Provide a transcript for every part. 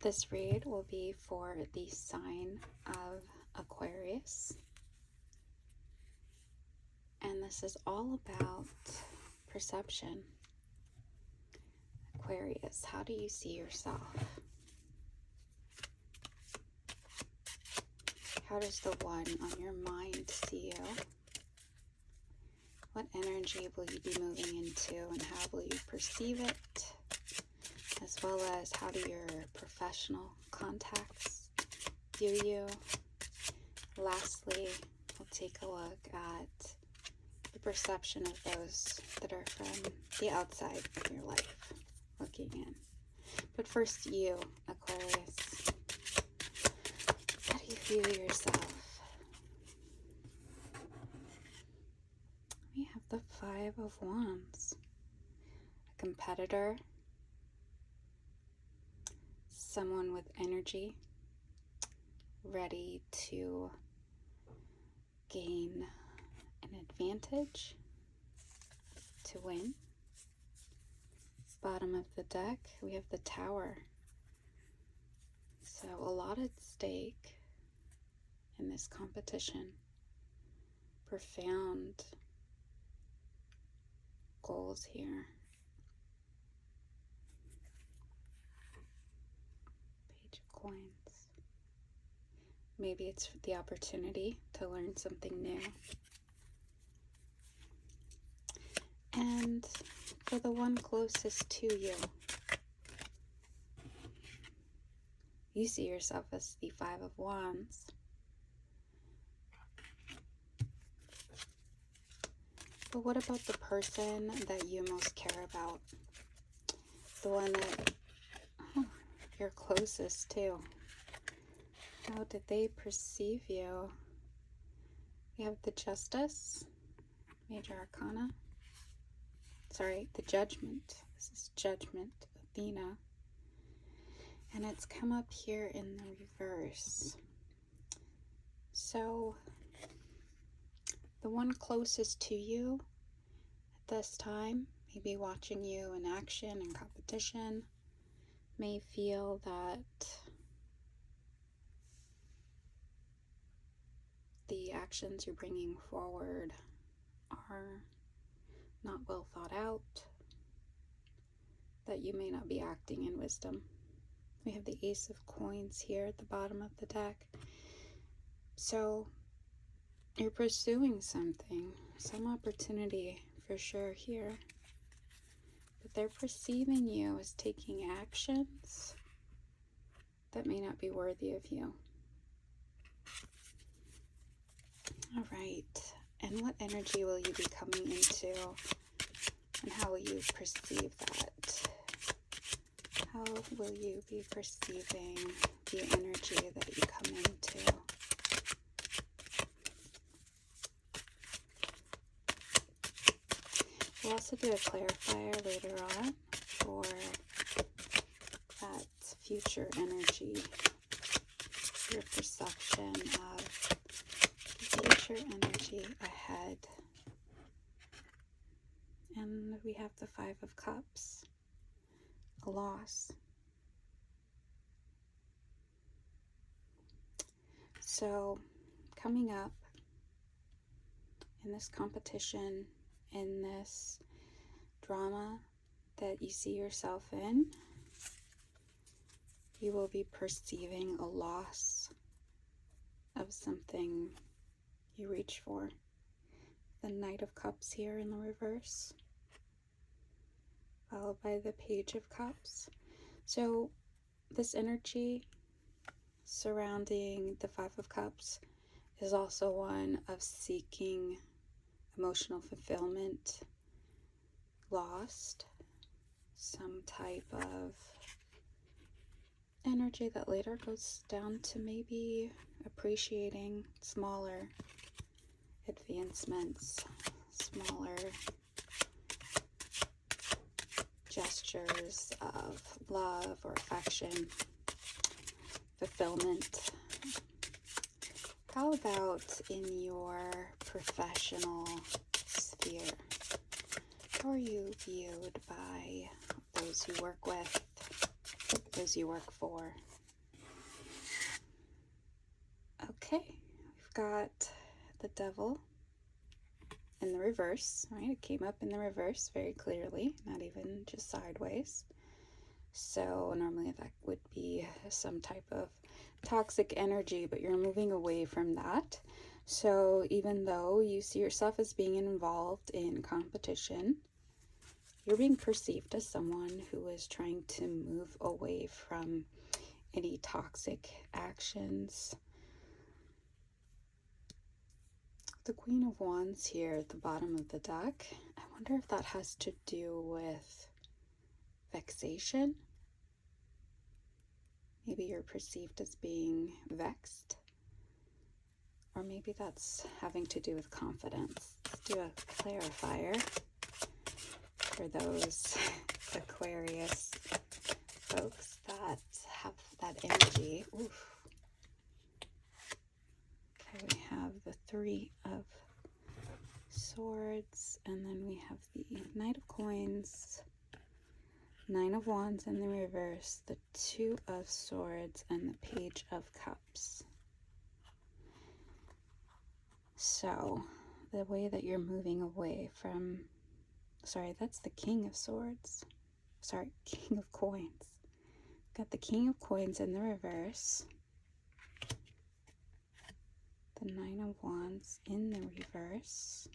This read will be for the sign of Aquarius. And this is all about perception. Aquarius, how do you see yourself? How does the one on your mind see you? What energy will you be moving into, and how will you perceive it? As well as how do your professional contacts view you? Lastly, we'll take a look at the perception of those that are from the outside of your life looking in. But first, you, Aquarius, how do you view yourself? We have the Five of Wands, a competitor, someone with energy, ready to gain an advantage, to win. Bottom of the deck, we have the Tower. So a lot at stake in this competition. Profound goals here. Page of Coins. Maybe it's the opportunity to learn something new. And for the one closest to you, you see yourself as the Five of Wands. But what about the person that you most care about? The one that you're closest to. How did they perceive you? We have the Justice, Major Arcana. Sorry, the Judgment. This is Judgment, Athena. And it's come up here in the reverse. So, the one closest to you at this time, maybe watching you in action and competition, may feel that the actions you're bringing forward are not well thought out, that you may not be acting in wisdom. We have the Ace of Coins here at the bottom of the deck. So you're pursuing something, some opportunity for sure here, but they're perceiving you as taking actions that may not be worthy of you. All right, and what energy will you be coming into, and how will you perceive that? How will you be perceiving the energy that you come into? We'll also do a clarifier later on for that future energy, your perception of the future energy ahead. And we have the Five of Cups, a loss. So coming up in this competition, in this drama that you see yourself in, you will be perceiving a loss of something you reach for. The Knight of Cups here in the reverse, followed by the Page of Cups. So this energy surrounding the Five of Cups is also one of seeking emotional fulfillment, lost, some type of energy that later goes down to maybe appreciating smaller advancements, smaller gestures of love or affection, fulfillment. How about in your professional sphere? How are you viewed by those you work with, those you work for? Okay, we've got the Devil in the reverse, right? It came up in the reverse very clearly, not even just sideways. So normally that would be some type of toxic energy, but you're moving away from that. So even though you see yourself as being involved in competition, you're being perceived as someone who is trying to move away from any toxic actions. The Queen of Wands here at the bottom of the deck, I wonder if that has to do with vexation. Maybe you're perceived as being vexed, or maybe that's having to do with confidence. Let's do a clarifier for those Aquarius folks that have that energy. Oof. Okay, we have the Three of Swords, and then we have the Knight of Coins, Nine of Wands in the reverse, the Two of Swords, and the Page of Cups. So, the way that you're moving away from, sorry, that's the King of Swords. Sorry, King of Coins. Got the King of Coins in the reverse, the Nine of Wands in the reverse,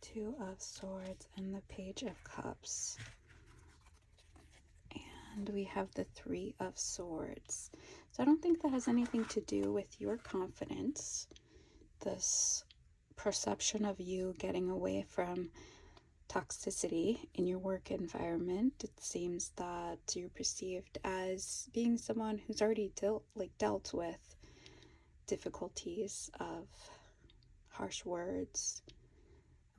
Two of Swords, and the Page of Cups. And we have the Three of Swords. So I don't think that has anything to do with your confidence, this perception of you getting away from toxicity in your work environment. It seems that you're perceived as being someone who's already dealt with difficulties of harsh words,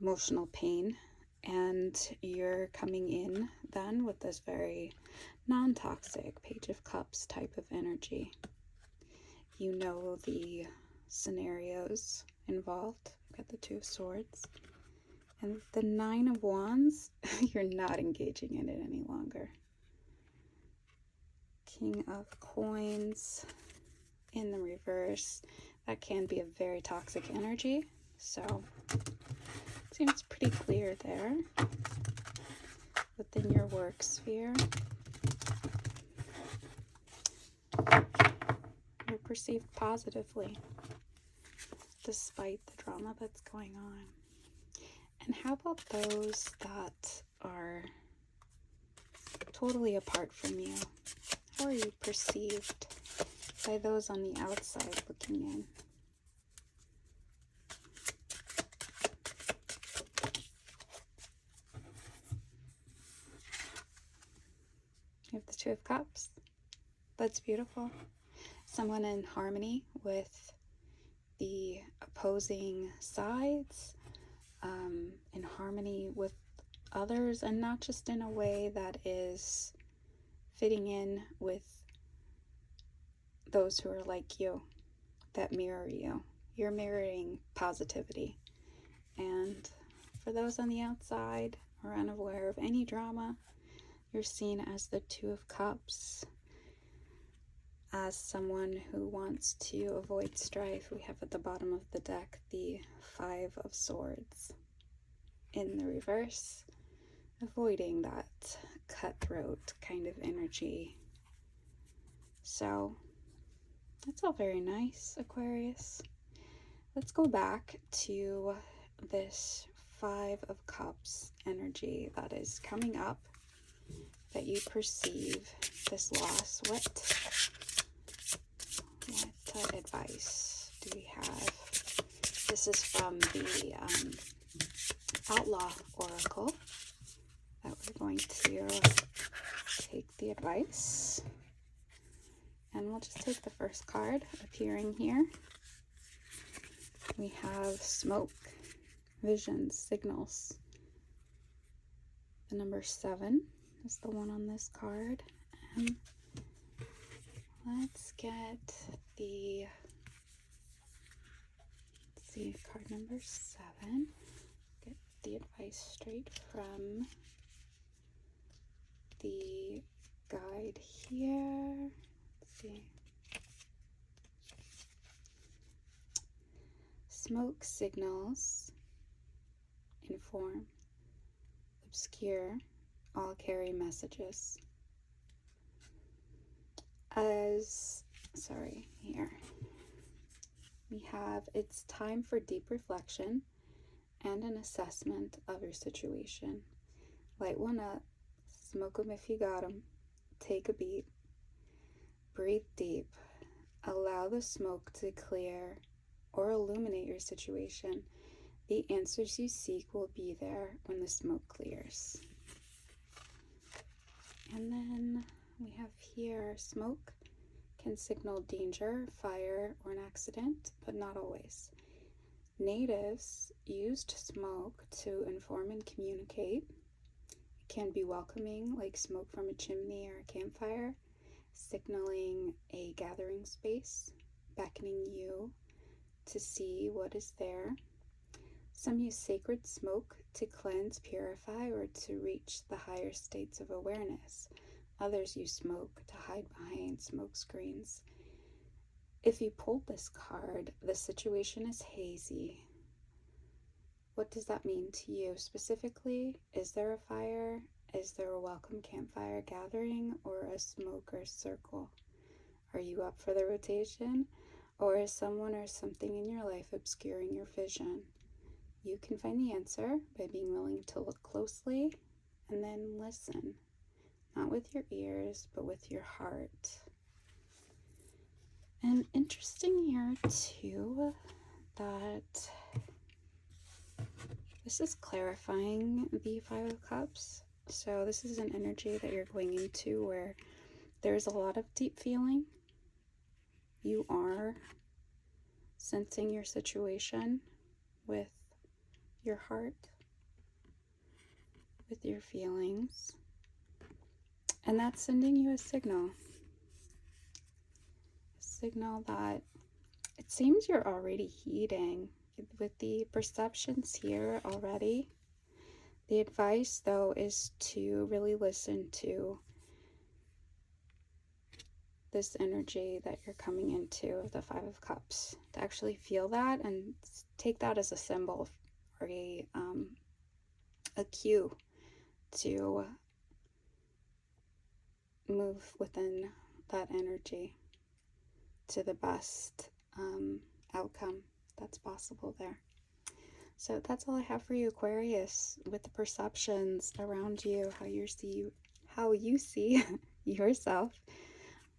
emotional pain, and you're coming in then with this very non-toxic Page of Cups type of energy. You know the scenarios involved. I've got the Two of Swords. And the Nine of Wands, you're not engaging in it any longer. King of Coins in the reverse. That can be a very toxic energy. So, it seems pretty clear there within your work sphere. You're perceived positively despite the drama that's going on. And how about those that are totally apart from you? How are you perceived by those on the outside looking in? You have the Two of Cups. That's beautiful. Someone in harmony with the opposing sides, in harmony with others, and not just in a way that is fitting in with those who are like you, that mirror you. You're mirroring positivity. And for those on the outside or unaware of any drama, you're seen as the Two of Cups, as someone who wants to avoid strife. We have at the bottom of the deck the Five of Swords in the reverse, avoiding that cutthroat kind of energy. So that's all very nice, Aquarius. Let's go back to this Five of Cups energy that is coming up, that you perceive this loss. What advice do we have? This is from the Outlaw Oracle that we're going to take the advice. And we'll just take the first card appearing here. We have Smoke, Visions, Signals. The number 7 is the one on this card. And let's get the, let's see, card number 7. Get the advice straight from the guide here. Let's see. smoke signals, inform, obscure, all carry messages. Here we have, it's time for deep reflection and an assessment of your situation. Light one up, smoke 'em if you got 'em, take a beat, breathe deep, allow the smoke to clear or illuminate your situation. The answers you seek will be there when the smoke clears. And then we have here, smoke can signal danger, fire, or an accident, but not always. Natives used smoke to inform and communicate. It can be welcoming, like smoke from a chimney or a campfire, signaling a gathering space, beckoning you to see what is there. Some use sacred smoke to cleanse, purify, or to reach the higher states of awareness. Others use smoke to hide behind smoke screens. If you pulled this card, the situation is hazy. What does that mean to you specifically? Is there a fire? Is there a welcome campfire gathering or a smoker circle? Are you up for the rotation? Or is someone or something in your life obscuring your vision? You can find the answer by being willing to look closely and then listen. Not with your ears, but with your heart. And interesting here too, that this is clarifying the Five of Cups. So this is an energy that you're going into where there's a lot of deep feeling. You are sensing your situation with your heart, with your feelings. And that's sending you a signal that it seems you're already heeding with the perceptions here already. The advice, though, is to really listen to this energy that you're coming into of the Five of Cups, to actually feel that and take that as a symbol or a cue to move within that energy to the best outcome that's possible there. So that's all I have for you, Aquarius, with the perceptions around you, how you see yourself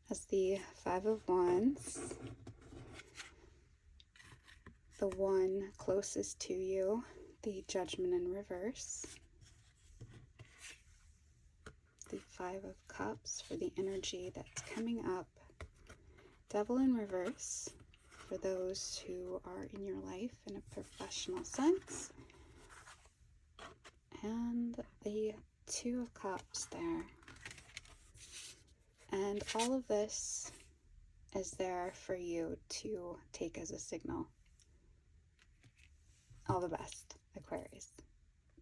as the Five of Wands, the one closest to you, the Judgment in reverse, the Five of Cups for the energy that's coming up, Devil in reverse for those who are in your life in a professional sense, and the Two of Cups there. And all of this is there for you to take as a signal. All the best, Aquarius.